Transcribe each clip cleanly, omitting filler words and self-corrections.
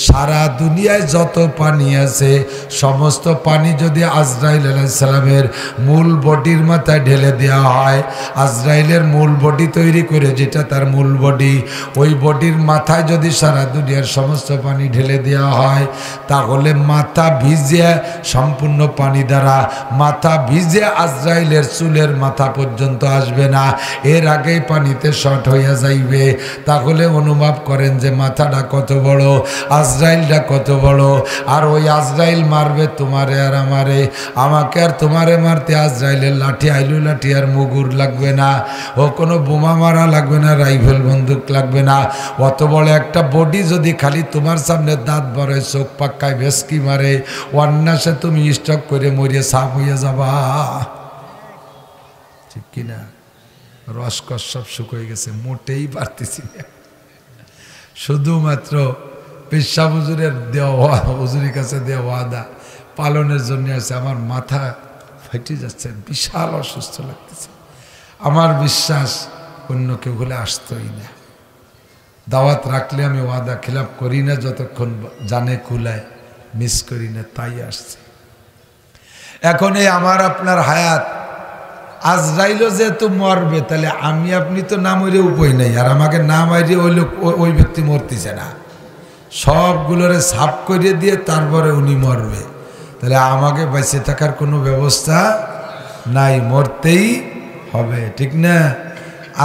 সারা দুনিয়ায় যত পানি আছে সমস্ত পানি যদি আজরাইল আলাইহিস সালামের মূল বডির মাথায় ঢেলে দেওয়া হয়, আজরাইলের মূল বডি তৈরি করে যেটা তার মূল বডি, ওই বডির মাথায় যদি সারা দুনিয়ার সমস্ত পানি ঢেলে দেওয়া হয়, তাহলে মাথা ভিজে সম্পূর্ণ পানি দ্বারা মাথা ভিজে আজরাইলের চুলের মাথা পর্যন্ত আসবে না, এর আগেই পানিতে শর্ট হইয়া যাইবে। তাহলে অনুভব করেন যে মাথাটা কত বড়, আজরাইলটা কত বড়। আর ওই আজরাইল মারবে তোমারে আর আমারে, আমাকে আর তোমারে মারতে আজরাইলের লাঠি আইলু লাঠি আর মুগুর লাগবে না, ও কোনো বোমা মারা লাগবে না, রাইফেল বন্দুক লাগবে না। অত বড় একটা বডি যদি খালি তোমার সামনে দাঁত বড়ে চোখ পাক্কায় ভেসকি মারে, অন্যাসে তুমি স্টক করে মরিয়ে সাফ হইয়া যাবা, ঠিক কিনা? রসকস সব শুকিয়ে গেছে, মোটেই পারতেছি না। শুধুমাত্র পেশাব হুজুরের দেওয়া হুজুরের কাছে দেওয়া ওয়াদা পালনের জন্য আছে। আমার মাথা ফাইটে যাচ্ছে, বিশাল অসুস্থ লাগতেছে। আমার বিশ্বাস অন্য কেউ হলে আসতোই না। দাওয়াত রাখলে আমি ওয়াদা খিলাফ করি না, যতক্ষণ জানে কুলায় মিস করি না, তাই আসছে। এখন এই আমার আপনার হায়াত, আজরাইলও যেহেতু মরবে, তাহলে আমি আপনি তো না মরে উপায় নেই। আর আমাকে না মারিয়ে ওই লোক ওই ব্যক্তি মরতেছে না, সবগুলোরে সাফ করে দিয়ে তারপরে উনি মরবে, তাহলে আমাকে বেঁচে থাকার কোনো ব্যবস্থা নাই, মরতেই হবে, ঠিক না?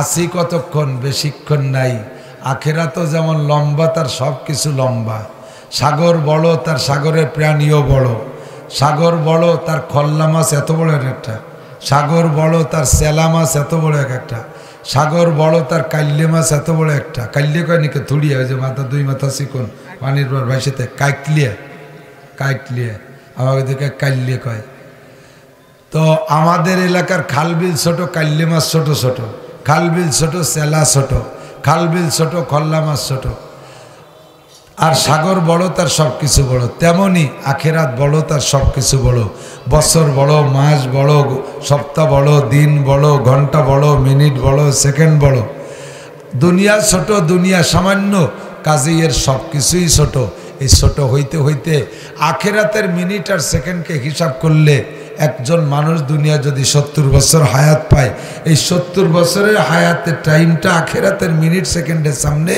আসি কতক্ষণ, বেশিক্ষণ নাই। আখেরাতও যেমন লম্বা, তার সব কিছু লম্বা। সাগর বড়, তার সাগরের প্রাণীও বড়। সাগর বড়, তার খল্লা মাছ এত বড় একটা। সাগর বড়, তার সেলা মাছ এত বড় একটা। সাগর বড়, তার কাল্লে মাছ এত বড় একটা। কাল্লে কয় নাকি থুড়িয়া, ওই যে মাথা দুই মাথা চিকন পানির পর ভাইসেতে কাইটলিয়া, কাইটলিয়া আমাকে দেখে কাল্লে কয়। তো আমাদের এলাকার খালবিল ছোট, কাল্লে মাছ ছোট ছোট, খালবিল ছোট, সেলা ছোট, খালবিল ছোট, খল্লা মাছ ছোট। আর সাগর বড়, তার সব কিছু বড়। তেমনি আখেরাত বড়, তার সব কিছু বড়। বছর বড়, মাস বড়, সপ্তাহ বড়, দিন বড়, ঘন্টা বড়, মিনিট বড়, সেকেন্ড বড়। দুনিয়া ছোট, দুনিয়া সামান্য, কাজেই এর সব কিছুই ছোট। এই ছোট হইতে হইতে আখেরাতের মিনিট আর সেকেন্ডকে হিসাব করলে একজন মানুষ দুনিয়া যদি 70 বছর হায়াত পায়, এই 70 বছরের হায়াতের টাইমটা আখেরাতের মিনিট সেকেন্ডের সামনে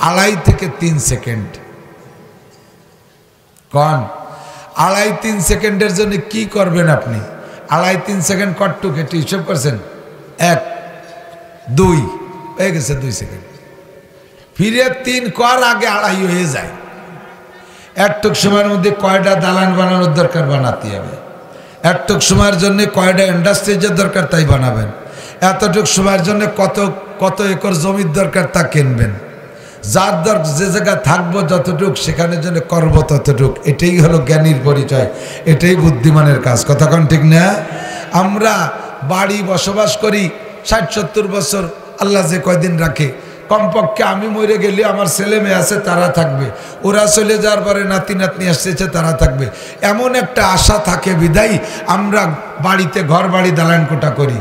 2.5 থেকে 3 সেকেন্ড। কন 2.5-3 সেকেন্ডের জন্য কি করবেন আপনি? 2.5-3 সেকেন্ড কটটুক একটু হিসাব করছেন? 1, 2 হয়ে গেছে, 2 সেকেন্ড। ফিরে 3 কর আগে 2.5 হয়ে যায়। একটুক সময়ের মধ্যে কয়টা দালান বানানোর দরকার বানাতে হবে, একটুক সময়ের জন্য কয়টা ইন্ডাস্ট্রিজের দরকার তাই বানাবেন, এতটুক সময়ের জন্য কত একর জমির দরকার তা কিনবেন, যার যে জায়গায় থাকবো যতটুক সেখানে জন্য করবো ততটুক। এটাই হলো জ্ঞানীর পরিচয়, এটাই বুদ্ধিমানের কাজ। কথা কোন ঠিক না? আমরা বাড়ি বসবাস করি 60-70 বছর, আল্লাহ যে কয়দিন রাখে। কমপক্ষে আমি মরে গেলে আমার ছেলে মেয়ে আছে, তারা থাকবে। ওরা চলে যাওয়ার পরে নাতি নাতনি আসতেছে, তারা থাকবে। এমন একটা আশা থাকে বিদায় আমরা বাড়িতে ঘর বাড়ি দালান কোটা করি।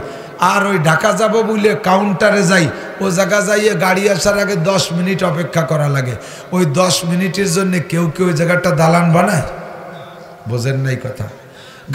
আর ওই ঢাকা যাব বলে কাউন্টারে যাই, ও জায়গা যাইয়ে গাড়ি আসার আগে 10 মিনিট অপেক্ষা করা লাগে। ওই 10 মিনিটের জন্য কেউ কেউ ওই জায়গাটা দালান বানায়। বোঝেন নাই কথা?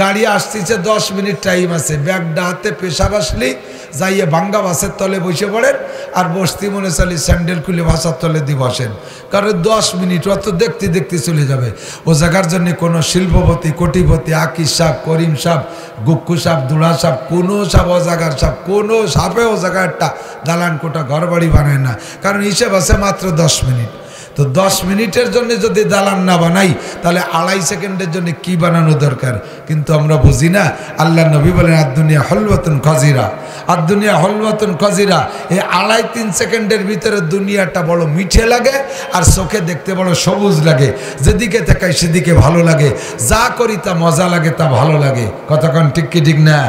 গাড়ি আসতেছে 10 মিনিট টাইম আছে, ব্যাগটা হাতে, পেশাব আসলেই যাইয়ে ভাঙ্গা বাসের তলে বসে পড়েন, আর বসতি মনে চালি স্যান্ডেল খুলে বাসার তলে দিয়ে বসেন। কারণ 10 মিনিট অত দেখতে দেখতে চলে যাবে। ও জায়গার জন্য কোনো শিল্পপতি, কোটিপতি, আকিস সাপ, করিম সাপ, গুক্কু সাপ, দুড়া সাপ, কোনো সাপ, ও জায়গার সাপ, কোনো সাপে ও জায়গা একটা দালান কোটা ঘর বাড়ি বানায় না। কারণ হিসেব আছে মাত্র 10 মিনিট। তো 10 মিনিটের জন্য যদি দালান না বানাই, তাহলে 2.5 সেকেন্ডের জন্য কি বানানো দরকার? কিন্তু আমরা বুঝি না। আল্লাহ নবী বলেন, আদ-দুনিয়া হলওয়াতুন খাজিরা, আদ-দুনিয়া হলওয়াতুন খাজিরা। এই 2.5-3 সেকেন্ডের ভিতরে দুনিয়াটা বড় মিঠে লাগে, আর চোখে দেখতে বড় সবুজ লাগে। যেদিকে তাকাই সেদিকে ভালো লাগে, যা করি তা মজা লাগে, তা ভালো লাগে। কতক্ষণ ঠিক কি ঠিক না?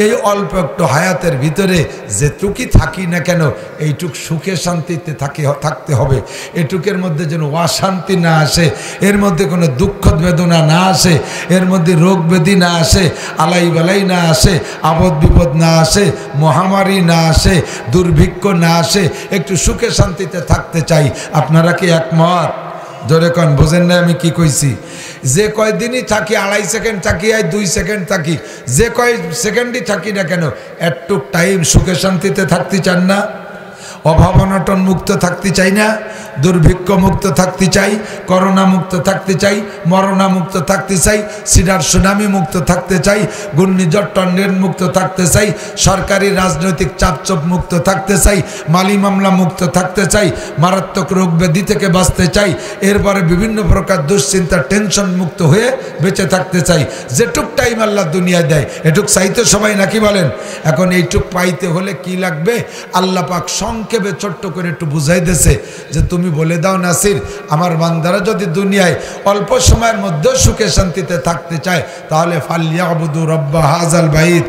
এই অল্প একটু হায়াতের ভিতরে যেটুকুই থাকি না কেন, এইটুক সুখে শান্তিতে থাকতে হবে। এটুকের মধ্যে যেন অশান্তি না আসে, এর মধ্যে কোনো দুঃখ বেদনা না আসে, এর মধ্যে রোগ ব্যাধি না আসে, আলাই বালাই না আসে, আপদ বিপদ না আসে, মহামারী না আসে, দুর্ভিক্ষ না আসে। একটু সুখে শান্তিতে থাকতে চাই। আপনারা কি একমত? জোরে কন, বোঝেন না আমি কি কইছি? যে কয়দিনই থাকি, 2.5 সেকেন্ড থাকি, 2 সেকেন্ড থাকি, যে কয় সেকেন্ডই থাকি না কেন, একটু টাইম সুখে শান্তিতে থাকতে চান না? অভাব অনটন মুক্ত থাকতে চাই না? দুর্ভিক্ষ মুক্ত থাকতে চাই, করোনা মুক্ত থাকতে চাই, মরণা মুক্ত থাকতে চাই, সিডার সুনামি মুক্ত থাকতে চাই, ঘূর্ণিঝড় টর্নেড মুক্ত থাকতে চাই, সরকারি রাজনৈতিক চাপচোপ মুক্ত থাকতে চাই, মালি মামলা মুক্ত থাকতে চাই, মারাত্মক রোগ ব্যাধি থেকে বাঁচতে চাই, এরপরে বিভিন্ন প্রকার দুশ্চিন্তা টেনশন মুক্ত হয়ে বেঁচে থাকতে চাই। যেটুক টাইম আল্লাহ দুনিয়ায় দেয় এটুক চাইতে সবাই নাকি বলেন? এখন এইটুক পাইতে হলে কি লাগবে? আল্লাহ পাক সংক্ষেপে ছোট্ট করে একটু বুঝাই দিয়েছে যে তুমি বলে দাও নাসির, আমার বান্দারা যদি দুনিয়ায় অল্প সময়ের মধ্যে সুখে শান্তিতে থাকতে চায় তাহলে ফালিয়াবুদু রব্বা হাযাল বাইত,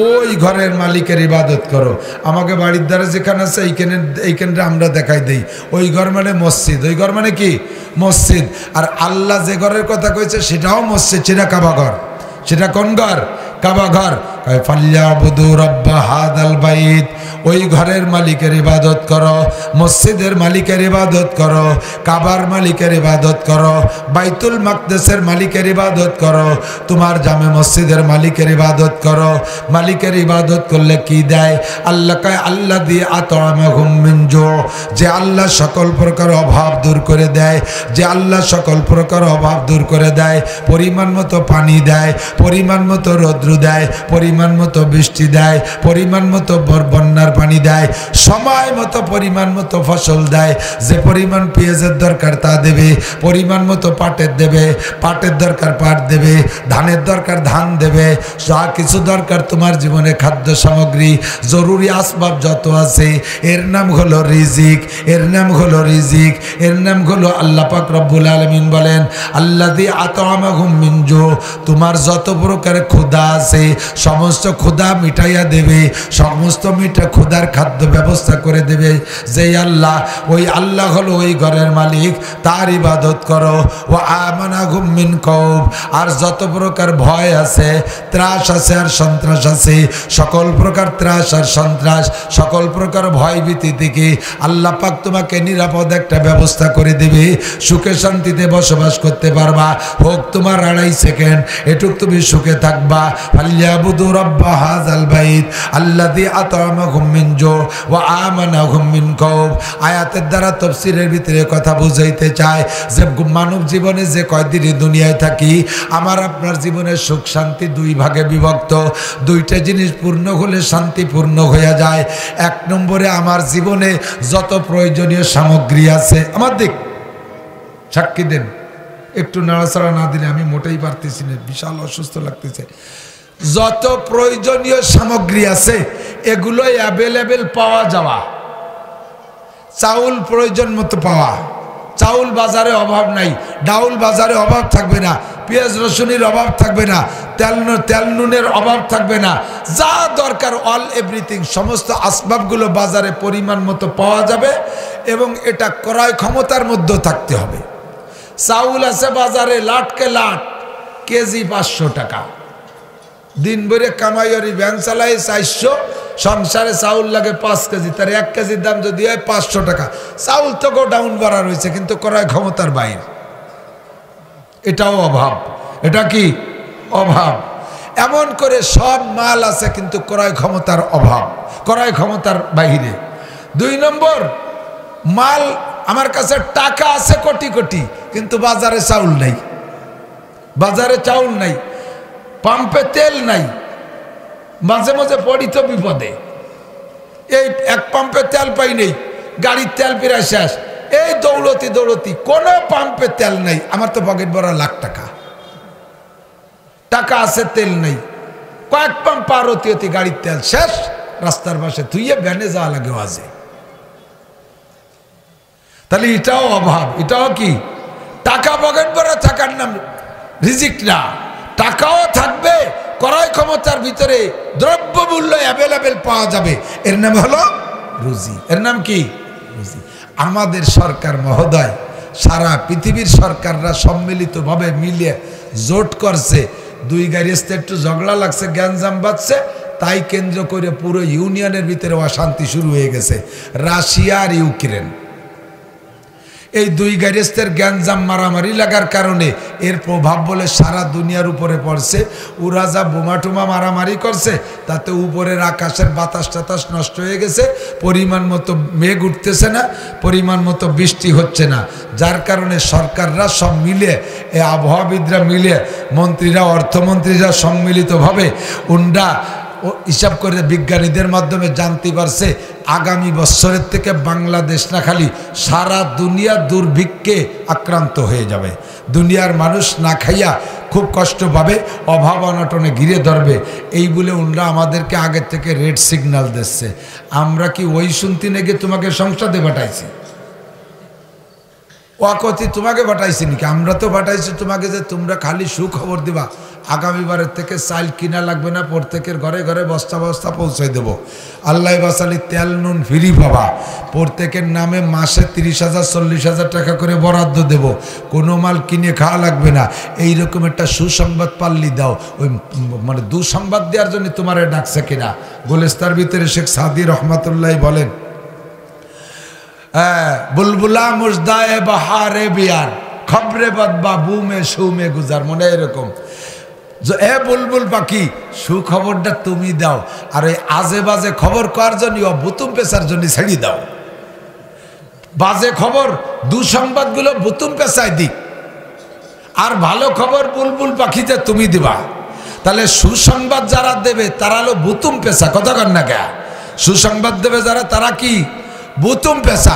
ওই ঘরের মালিকের ইবাদত করো। আমাকে বাড়ির দ্বারা যেখানে আছে এইখানে আমরা দেখাই দেই, ওই ঘর মানে মসজিদ। ওই ঘর মানে কি? মসজিদ। আর আল্লাহ যে ঘরের কথা কইছে সেটাও মসজিদ, সেটা কাবা ঘর। সেটা কোন ঘর? কাবা ঘর। ফালিয়াবুদু রব্বা হাযাল বাইত, ওই ঘরের মালিকের ইবাদত করো, মসজিদের মালিকের ইবাদত করো, কাবার মালিকের ইবাদত করো, বাইতুল মাকদেসের মালিকের ইবাদত করো, তোমার জামে মসজিদের মালিকের ইবাদত করো। মালিকের ইবাদত করলে কি দেয়? আল্লাহ কয় আল্লাযী আত'আমাহুম মিন জু', যে আল্লাহ সকল প্রকার অভাব দূর করে দেয়, যে আল্লাহ সকল প্রকার অভাব দূর করে দেয়, পরিমাণ মতো পানি দেয়, পরিমাণ মতো রৌদ্র দেয়, পরিমাণ মতো বৃষ্টি দেয়, পরিমাণ মতো বন্যার পানি দেয়, সময় মতো পরিমাণ মতো ফসল দেয়, যে পরিমাণ পেঁয়াজের দরকার তা দেবে, পরিমাণ মতো পাটের দেবে, পাটের দরকার পাট দেবে, ধানের দরকার ধান দেবে, যা কিছু দরকার তোমার জীবনে খাদ্য সামগ্রী জরুরি আসবাব যত আছে এর নাম হলো রিজিক, এর নাম হলো রিজিক, এর নাম হলো আল্লাহ পাক রব্বুল আলামিন বলেন আল্লাযী আত'আমাহুম মিন জু', তোমার যত প্রকার ক্ষুধা আছে সমস্ত ক্ষুধা মিটাইয়া দেবে, সমস্ত ক্ষুধার খাদ্য ব্যবস্থা করে দেবে যে আল্লাহ, ওই আল্লাহ হলো ওই ঘরের মালিক, তার ইবাদত করো। ও আমানাহুম মিন কওব, আর যত প্রকার ভয় আছে, ত্রাস আছে আর সন্ত্রাস আছে, সকল প্রকার ত্রাস আর সন্ত্রাস, সকল প্রকার ভয় ভীতি থেকে আল্লাহ পাক তোমাকে নিরাপদ একটা ব্যবস্থা করে দেবে, সুখে শান্তিতে বসবাস করতে পারবা। হোক তোমার 2.5 সেকেন্ড, এটুক তুমি সুখে থাকবা। ফালিয়াবুদু রব্বা হাযাল বাইত আল্লাযী আত'আমাহুম মিন জু' ওয়া আমানাহুম মিন কওব। আয়াতের দ্বারা তাফসীরের ভিতরে কথা বুঝাইতে চায় যে মানব জীবনে যে কয়দিন দুনিয়ায় থাকি, আমার আপনার জীবনের সুখ শান্তি 2 ভাগে বিভক্ত। 2টা জিনিস পূর্ণ হলে শান্তি পূর্ণ হয়ে যায়। 1 নম্বরে আমার জীবনে যত প্রয়োজনীয় সামগ্রী আছে, আমার দিক সাক্ষী দেন, একটু নাড়াচাড়া না দিলে আমি মোটেই পারতেছি না, বিশাল অসুস্থ লাগতেছে। যত প্রয়োজনীয় সামগ্রী আছে এগুলো অ্যাভেলেবেল পাওয়া যাওয়া, চাউল প্রয়োজন মতো পাওয়া, চাউল বাজারে অভাব নাই, ডাউল বাজারে অভাব থাকবে না, পেঁয়াজ রসুনের অভাব থাকবে না, তেল নুনের অভাব থাকবে না, যা দরকার অল এভরিথিং সমস্ত আসবাবগুলো বাজারে পরিমাণ মতো পাওয়া যাবে এবং এটা ক্রয় ক্ষমতার মধ্যে থাকতে হবে। চাউল আছে বাজারে লাটকে লাট, কেজি 500 টাকা, দিন ভরে কামাইয়ারি ভ্যান চালাই 400, সংসারে চাউল লাগে 5 কেজি, তার 1 কেজির দাম যদি হয় 500 টাকা। চাউল তো গোডাউন ভরা রয়েছে কিন্তু ক্রয় ক্ষমতার বাইরে, এটাও অভাব। এটা কি অভাব? এমন করে সব মাল আছে কিন্তু ক্রয় ক্ষমতার অভাব, ক্রয় ক্ষমতার বাইরে। 2 নম্বর, মাল আমার কাছে টাকা আছে কোটি কোটি কিন্তু বাজারে চাউল নাই, বাজারে চাউল নাই, পাম্পে তেল নাই, মাঝে মাঝে পড়ি তো বিপদে, এই 1 পাম্পে তেল পাই নেই, গাড়ির তেল প্রায় শেষ, এই দৌড়তি দৌড়তি কোনো পাম্পে তেল নাই, আমার তো পকেট ভরা লাখ টাকা, টাকা আছে তেল নেই, কয়েক পাম্প পার হতে হতে গাড়ির তেল শেষ, রাস্তার পাশে ধুইয়ে ভ্যানে যাওয়া লাগে আজে। তাহলে এটাও অভাব, এটাও কি? টাকা পকেট ভরা থাকার নাম রিজিক না, টাকাও থাকবে, ক্রয় ক্ষমতার ভিতরে দ্রব্য মূল্য অ্যাভেলেবেল পাওয়া যাবে, এর নাম হলো রুজি। এর নাম কি? রুজি। আমাদের সরকার মহোদয়, সারা পৃথিবীর সরকাররা সম্মিলিতভাবে মিলিয়ে জোট করছে, 2 গাড়িতে একটু ঝগড়া লাগছে, গ্যাঞ্জাম বাজছে, তাই কেন্দ্র করে পুরো ইউনিয়নের ভিতরে অশান্তি শুরু হয়ে গেছে, রাশিয়া আর ইউক্রেন। এই দুই গ্যারেস্তের গ্যাঞ্জাম মারামারি লাগার কারণে এর প্রভাব বলে সারা দুনিয়ার উপরে পড়ছে। ওরা যা বোমা টুমা মারামারি করছে তাতে উপরের আকাশের বাতাস টাতাস নষ্ট হয়ে গেছে, পরিমাণ মতো মেঘ উঠতেছে না, পরিমাণ মতো বৃষ্টি হচ্ছে না, যার কারণে সরকাররা সব মিলে, এই আবহাওয়াবিদরা মিলে, মন্ত্রীরা, অর্থমন্ত্রীরা সম্মিলিতভাবে উন্ডা ও হিসাব করে বিজ্ঞানীদের মাধ্যমে জানতে পারছে আগামী বছরের থেকে বাংলাদেশ না খালি সারা দুনিয়া দুর্ভিক্ষে আক্রান্ত হয়ে যাবে। দুনিয়ার মানুষ না খাইয়া খুব কষ্ট পাবে, অভাব অনটনে ঘিরে ধরবে। এই বলে উনরা আমাদেরকে আগের থেকে রেড সিগন্যাল দিচ্ছে। আমরা কি ওই শুনতে নাকি তোমাকে সংসদে পাঠাইছি? ওয়াকতি তোমাকে পাঠাইছি নাকি? আমরা তো পাঠাইছি তোমাকে যে তোমরা খালি সুখবর দিবা, আগামীবারের থেকে চাল কিনা লাগবে না, প্রত্যেকের ঘরে ঘরে বস্তা বস্তা পৌঁছাই দেবো। আল্লাহ বাসালি তেল নুন ফ্রি পাবা, প্রত্যেকের নামে মাসে 30,000 40,000 টাকা করে বরাদ্দ দেব, কোনো মাল কিনে খাওয়া লাগবে না। এইরকম একটা সুসংবাদ পাল্লি দাও। ওই মানে দুঃসংবাদ দেওয়ার জন্য তোমারে ডাকছে কিনা। গোলেস্তার ভিতরে শেখ সাদি রহমাতুল্লাহ বলেন, বুলবুলা মুজদায়ে বাহারে বিয়ার খবরে বদবা বুমে সুমে গুজার, মনে এরকম এ বুলবুল পাখি সুখবরটা তুমি দাও, আর ওই আজে বাজে খবর কার জন্য, বুতুম পেশার জন্য ছেড়ে দাও। বাজে খবর দুঃসংবাদগুলো বুতুম পেশায় দিক, আর ভালো খবর বুলবুল পাখিতে তুমি দিবা। তাহলে সুসংবাদ যারা দেবে তারা হলো বুতুম পেশা, কথা কন না কে? সুসংবাদ দেবে যারা তারা কি বুতুম পেশা।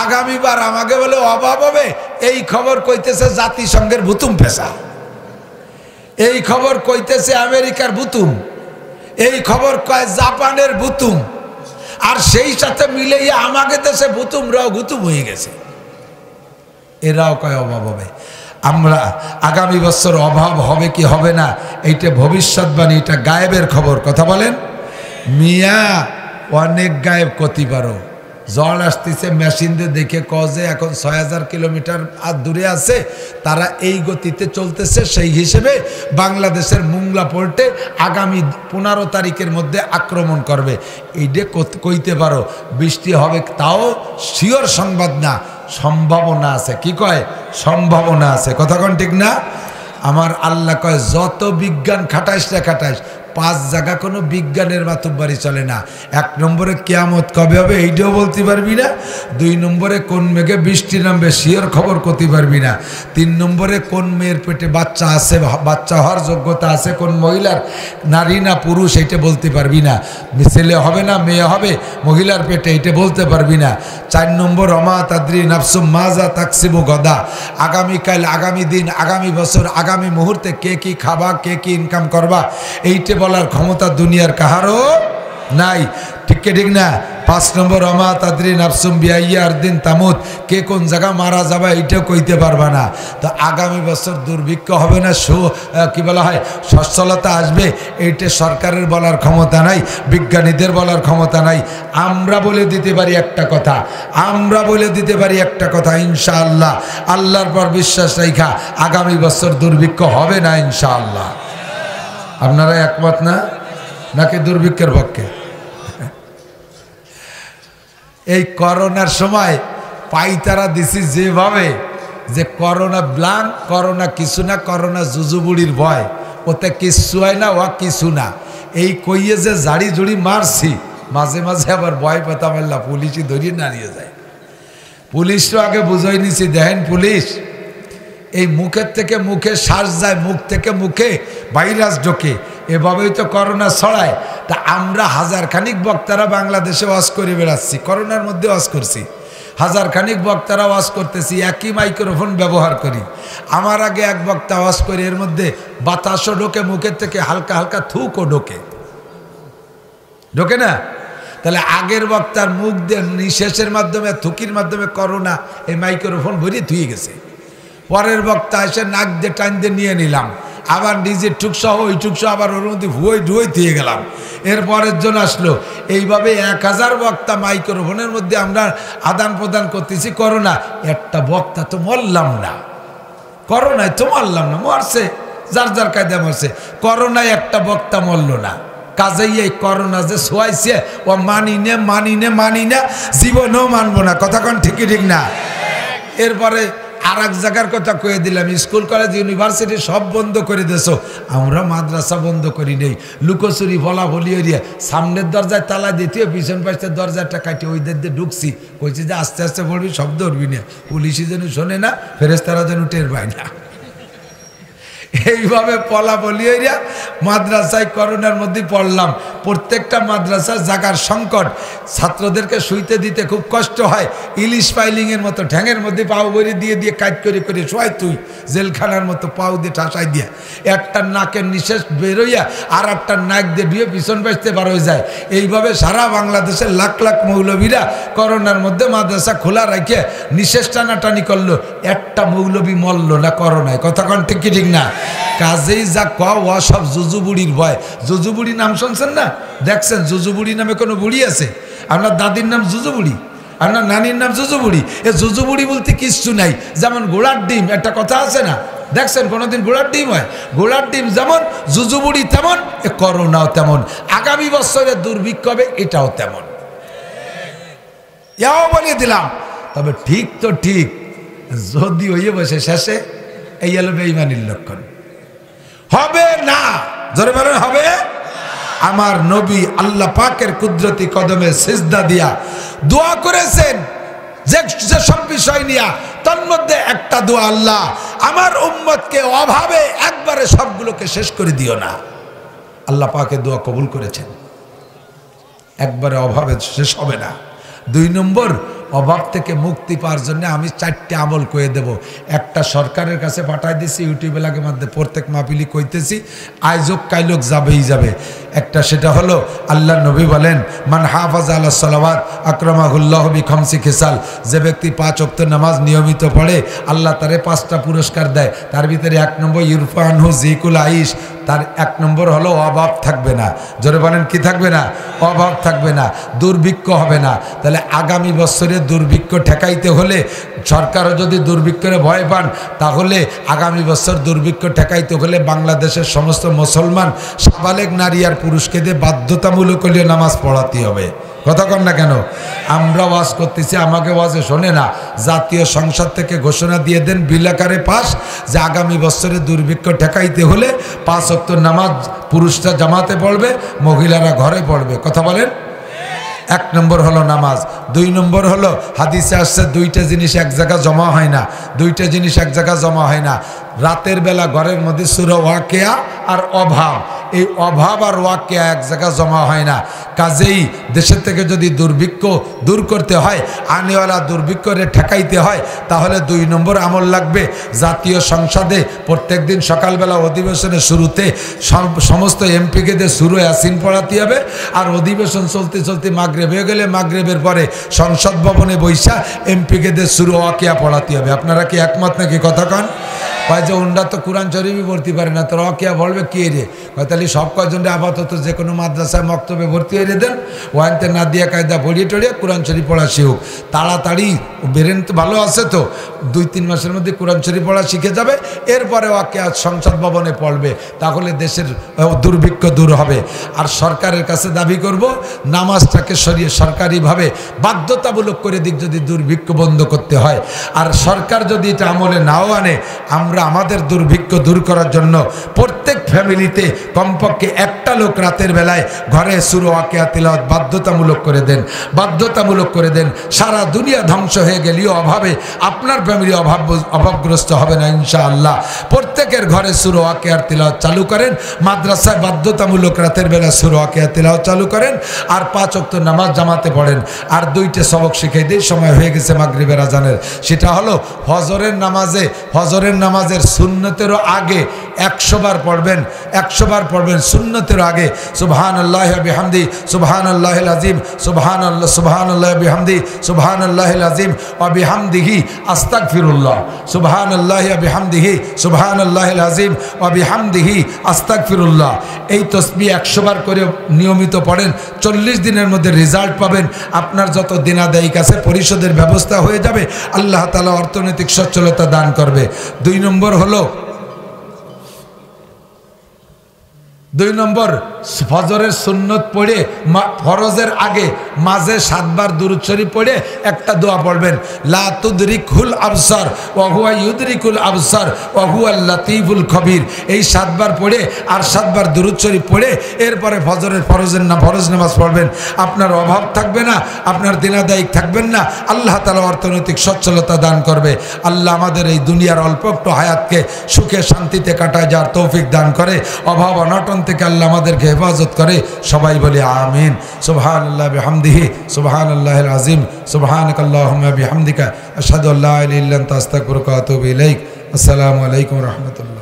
আগামীবার আমাকে বলে অভাব হবে, এই খবর কইতেছে জাতিসংঘের বুতুম পেশা, এই খবর কইতেছে আমেরিকার বুতুম, এই খবর কয় জাপানের বুতুম, আর সেই সাথে মিলেই আমাকে দেশে বুতুমরাও গুতুম হয়ে গেছে। এরাও কয় অভাব হবে। আমরা আগামী বছর অভাব হবে কি হবে না এইটা ভবিষ্যৎবাণী, এটা গায়েবের খবর। কথা বলেন মিয়া, অনেক গায়েব করতে পারো। ঝড় আসতেছে মেশিন দিয়ে দেখে কজে এখন 6000 কিলোমিটার আর দূরে আছে, তারা এই গতিতে চলতেছে, সেই হিসেবে বাংলাদেশের মুংলা পোর্টে আগামী 15 তারিখের মধ্যে আক্রমণ করবে। এইটা কইতে পারো। বৃষ্টি হবে তাও শিওর সংবাদ না, সম্ভাবনা আছে। কি কয়? সম্ভাবনা আছে। কথা কোন ঠিক না? আমার আল্লাহ কয় যত বিজ্ঞান খাটাইস না খাটাইস, 5 জায়গা কোনো বিজ্ঞানের মাতুব্বারি চলে না। 1 নম্বরে কিয়ামত কবে হবে এইটাও বলতে পারবি না। 2 নম্বরে কোন মেঘে বৃষ্টি নামবে শিওর খবর করতে পারবি না। 3 নম্বরে কোন মেয়ের পেটে বাচ্চা আছে, বাচ্চা হওয়ার যোগ্যতা আছে কোন মহিলার, নারী না পুরুষ এইটা বলতে পারবি না। ছেলে হবে না মেয়ে হবে মহিলার পেটে, এইটা বলতে পারবি না। 4 নম্বর অমা তাদ্রি নাফসুম মাজা তাকসিবু গদা, আগামীকাল, আগামী দিন, আগামী বছর, আগামী মুহূর্তে কে কি খাবা, কে কি ইনকাম করবা, এইটা বলার ক্ষমতা দুনিয়ার কাহারও নাই। ঠিক ঠিক না? 5 নম্বর অমা তাদ্রি নাফসুম বিআইয়ার দিন তামুত, কে কোন জায়গা মারা যাবে এইটাও কইতে পারবা না। তো আগামী বছর দুর্ভিক্ষ হবে না, কি বলা হয়, সচ্ছলতা আসবে, এইটা সরকারের বলার ক্ষমতা নাই, বিজ্ঞানীদের বলার ক্ষমতা নাই। আমরা বলে দিতে পারি একটা কথা, আমরা বলে দিতে পারি একটা কথা, ইনশাআল্লাহ, আল্লাহর পর বিশ্বাস রাখা আগামী বছর দুর্ভিক্ষ হবে না ইনশাআল্লাহ। আপনারা একমত না নাকি দুর্ভিক্ষের পক্ষে? এই করোনার সময় পাইতারা দিছি যেভাবে, যে করোনা ব্লান, করোনা কিছু না, করোনা জুজুবুড়ির ভয়, ওতে কিচ্ছু হয় না, ও কিছু না, এই কইয়ে যে জাড়ি জুড়ি মারছি, মাঝে মাঝে আবার ভয় পেতাম আল্লাহ পুলিশই ধরিয়ে নাড়িয়ে যায়। পুলিশও আগে বুঝাই নিছি, দেখেন পুলিশ এই মুখের থেকে মুখে শ্বাস যায়, মুখ থেকে মুখে ভাইরাস ঢোকে, এভাবেই তো করোনা ছড়ায়। তা আমরা 1000 খানিক বক্তারা বাংলাদেশে ওয়াজ করে বেড়াচ্ছি, করোনার মধ্যে ওয়াজ করছি, 1000 খানিক বক্তারা ওয়াজ করতেছি, একই মাইক্রোফোন ব্যবহার করি। আমার আগে এক বক্তা ওয়াজ করে, এর মধ্যে বাতাসও ঢোকে, মুখের থেকে হালকা হালকা থুকও ঢোকে, ঢোকে না? তাহলে আগের বক্তার মুখ দিয়ে নিঃশ্বাসের মাধ্যমে, থুকির মাধ্যমে করোনা এই মাইক্রোফোন ভরিয়ে ধুয়ে গেছে। পরের বক্তা এসে নাক দিয়ে টান দিয়ে নিয়ে নিলাম, আবার নিজের টুকসহ ওই টুকসহ আবার ওর মধ্যে ভুয়োই ঢুয়ে দিয়ে গেলাম। এরপরের জন আসলো, এইভাবে 1000 বক্তা মাইক্রোফোনের মধ্যে আমরা আদান প্রদান করতেছি। করোনা একটা বক্তা তো মরলাম না, করোনায় তো মরলাম না, মরছে যার যার কায়দা মরছে, করোনায় একটা বক্তা মরল না। কাজেই এই করোনা যে শোয়াইছে ও মানি নে, জীবনেও মানবো না। কথা কোন ঠিকই ঠিক না? এরপরে আর এক জায়গার কথা কয়ে দিলাম, স্কুল কলেজ ইউনিভার্সিটি সব বন্ধ করে দিয়েছো, আমরা মাদ্রাসা বন্ধ করি নেই। লুকোচুরি বলা বলি এরিয়া সামনের দরজায় তালা দিতে পিছন পাশের দরজাটা কাটিয়ে ওই দিয়ে ঢুকছি, কইছি যে আস্তে আস্তে পড়বি, শব্দ উঠবি না, পুলিশই যেন শোনে না, ফেরেস্তারা যেন টের পায় না। এইভাবে পলা বলি এরিয়া মাদ্রাসায় করোনার মধ্যে পড়লাম। প্রত্যেকটা মাদ্রাসার জায়গার সংকট, ছাত্রদেরকে শুইতে দিতে খুব কষ্ট হয়। ইলিশ পাইলিংয়ের মতো ঠ্যাঙের মধ্যে পাও বড়ি দিয়ে দিয়ে কাজ করে করে শোয়াই, তুই জেলখানার মতো পাও দিয়ে ঠাসাই দিয়া, একটা নাকের নিঃশ্বাস বেরোইয়া আর একটা নাক দিয়ে ডুয়ে পিছন বাঁচতে বার হয়ে যায়। এইভাবে সারা বাংলাদেশের লাখ লাখ মৌলবীরা করোনার মধ্যে মাদ্রাসা খোলা রেখে নিঃশ্বাস টানাটানি করলো, একটা মৌলবী মরল না করোনায়। কথা কন ঠিক কি ঠিক না? কাজেই যা কওয়া সব জুজু বুড়ির ভয়। জুজু বুড়ি নাম শুনছেন না? দেখছেন জুজু বুড়ি নামে কোনো বুড়ি আছে? আপনার দাদির নাম জুজু বুড়ি, আপনার নানির নাম জুজু বুড়ি। এ জুজু বুড়ি বলতে কিচ্ছু নাই। যেমন ঘোড়ার ডিম একটা কথা আছে না, দেখছেন কোনোদিন ঘোড়ার ডিম হয়? ঘোড়ার ডিম যেমন, জুজু বুড়ি তেমন, এ করোনাও তেমন। আগামী বছরে দুর্ভিক্ষ হবে, এটাও তেমন। এও বলে দিলাম। তবে ঠিক তো ঠিক, যদি হইয়ে বসে শেষে এই হলো বেঈমানির লক্ষণ। হবে না, জোরে বলেন হবে। আমার নবী আল্লাহ পাকের কুদরতি কদমে সিজদা দিয়া দোয়া করেছেন যে সব বিষয় নিয়া, তার মধ্যে একটা দোয়া, আল্লাহ আমার উম্মতকে অভাবে একবারে সবগুলোকে শেষ করে দিও না। আল্লাহ পাকের দোয়া কবুল করেছেন, একবারে অভাবে শেষ হবে না। 2 নম্বর, অভাব থেকে মুক্তি পাওয়ার জন্য আমি 4টে আমল কয়ে দেব। একটা সরকারের কাছে পাঠাই দিছি, ইউটিউবে লাগে মধ্যে প্রত্যেক মাহফিলি কইতেছি, আইজক কাইলোক যাবেই যাবে। একটা সেটা হলো আল্লাহ নবী বলেন, মান হাফাজ আলা সালাওয়াত আকরামাহুল্লাহ বিখামসি খিসাল, যে ব্যক্তি 5 ওয়াক্ত নামাজ নিয়মিত পড়ে আল্লাহ তারে 5টা পুরস্কার দেয়। তার ভিতরে 1 নম্বর ইরফা আনহু জিকুল আইশ, তার 1 নম্বর হলো অভাব থাকবে না। জোরে বলেন কি থাকবে না? অভাব থাকবে না, দুর্ভিক্ষ হবে না। তাহলে আগামী বছরে দুর্ভিক্ষ ঠেকাইতে হলে, সরকারও যদি দুর্ভিক্ষের ভয় পান, তাহলে আগামী বছর দুর্ভিক্ষ ঠেকাইতে হলে বাংলাদেশের সমস্ত মুসলমান সাবালেগ নারী আর পুরুষকে দিয়ে বাধ্যতামূলক হলে নামাজ পড়াতে হবে। কথা কন না কেন? আমরা ওয়াজ করতেছি, আমাকে ওয়াজে শোনে না। জাতীয় সংসদ থেকে ঘোষণা দিয়ে দেন বিল আকারে পাস, যে আগামী বছরে দুর্ভিক্ষ ঠেকাইতে হলে 5 ওয়াক্ত নামাজ পুরুষরা জামাতে পড়বে, মহিলারা ঘরে পড়বে। কথা বলেন। 1 নম্বর হলো নামাজ। 2 নম্বর হলো হাদিসে আসছে 2টা জিনিস এক জায়গা জমা হয় না। 2টা জিনিস এক জায়গা জমা হয় না। রাতের বেলা ঘরের মধ্যে সূরা ওয়াকিয়া আর অভাব, এই অভাব আর ওয়াকিয়া এক জায়গা জমা হয় না। কাজেই দেশের থেকে যদি দুর্ভিক্ষ দূর করতে হয়, আনেওয়ালা দুর্ভিক্ষরে ঠেকাইতে হয়, তাহলে 2 নম্বর আমল লাগবে। জাতীয় সংসদে প্রত্যেক দিন সকালবেলা অধিবেশনের শুরুতে সমস্ত এমপিকে দিয়ে সূরা ইয়াসিন পড়াতে হবে। আর অধিবেশন চলতে চলতে মাগরিব হয়ে গেলে মাগরিবের পরে সংসদ ভবনে বৈশা এমপিকে দিয়ে সূরা ওয়াকিয়া পড়াতে হবে। আপনারা কি একমত নাকি? কথা কন। কয় যে ওনরা তো কোরআন শরীফই পড়তে পারে না, তো ওয়াকিয়া বলবে কে রে? কয় তাহলে সব কয়জনরে আপাতত যে কোনো মাদ্রাসায় মক্তবে ভর্তি হয়ে দেন, ওয়ানতে না দিয়া কায়দা পড়িয়ে টড়িয়ে কোরআন শরীফ পড়া শিখুক। তাড়াতাড়ি বেরেন তো ভালো আছে, তো 2-3 মাসের মধ্যে কোরআন শরীফ পড়া শিখে যাবে। এরপরে ওয়াকিয়া সংসদ ভবনে পড়বে, তাহলে দেশের দুর্ভিক্ষ দূর হবে। আর সরকারের কাছে দাবি করব, নামাজটাকে সরিয়ে সরকারিভাবে বাধ্যতামূলক করে দিক যদি দুর্ভিক্ষ বন্ধ করতে হয়। আর সরকার যদি এটা আমলে নাও আনে, আমরা আমাদের দুর্ভিক্ষ দূর করার জন্য প্রত্যেক ফ্যামিলিতে কমপক্ষে একটা লোক রাতের বেলায় ঘরে সূরা ওয়াকিয়া তিলাওয়াত বাধ্যতামূলক করে দেন, বাধ্যতামূলক করে দেন। সারা দুনিয়া ধ্বংস হয়ে গেলেও অভাবে আপনার ফ্যামিলি অভাবগ্রস্ত হবে না ইনশাআল্লাহ। প্রত্যেকের ঘরে সূরা ওয়াকিয়ার তিলাওয়াত চালু করেন। মাদ্রাসায় বাধ্যতামূলক রাতের বেলা সূরা ওয়াকিয়া তিলাওয়াত চালু করেন। আর 5 ওয়াক্ত নামাজ জামাতে পড়েন। আর 2টা সবক শিখিয়ে দিই, সময় হয়ে গেছে মাগরিবের আজানের। সেটা হলো ফজরের নামাজে, ফজরের নামাজের সুন্নতেরও আগে 100 বার পড়বেন, 100 বার পড়বেন সুন্নতেরও আগে। সুবহানাল্লাহি ওয়া বিহামদি, সুবহানাল্লাহিল আযীম, সুবহানাল্লাহ, সুবহানাল্লাহি বিহামদি, সুবহানাল্লাহিল আযীম ওয়া বিহামদিহি আস্তাগফিরুল্লাহ, সুবহানাল্লাহি ওয়া বিহামদিহি, সুবহানাল্লাহিল আযীম ওয়া বিহামদিহি আস্তাগফিরুল্লাহ। এই তাসবিহ 100 বার করে নিয়মিত পড়েন। 40 দিনের মধ্যে রেজাল্ট পাবেন। আপনার যত দিনাদায়িক আছে পরিশোধের ব্যবস্থা হয়ে যাবে। আল্লাহ তাআলা অর্থনৈতিক সচ্ছলতা দান করবে। 2 নম্বর হলো 2 নম্বর ফজরের সুন্নত পড়ে ফরজের আগে মাঝে 7 বার দুরূদ শরীফ পড়ে একটা দোয়া পড়বেন, লা তুদরিকুল আবসার ওয়া হুয়া ইউদরিকুল আবসার ওয়া হুয়াল লাতীফুল খবীর। এই 7 বার পড়ে আর 7 বার দুরূদ শরীফ পড়ে এরপরে ফরজ নামাজ পড়বেন। আপনার অভাব থাকবে না, আপনার দিনাদায়িক থাকবেন না, আল্লাহ তাআলা অর্থনৈতিক সচ্ছলতা দান করবে। আল্লাহ আমাদের এই দুনিয়ার অল্প একটু হায়াতকে সুখে শান্তিতে কাটায় যার তৌফিক দান করে, অভাব অনটন থেকে আল্লাহ আমাদেরকে হেফাজত করে। সবাই বলি আমিন। সুবহানাল্লাহি বিহামদিহি সুবহানাল্লাহিল আযীম সুবহানাকাল্লাহুম্মা বিহামদিকা আশহাদু আল্লা ইলাহা ইল্লা আনতা আস্তাগফিরুকা ওয়া আতুবু ইলাইক। আসসালামু আলাইকুম ওয়া রাহমাতুল্লাহ।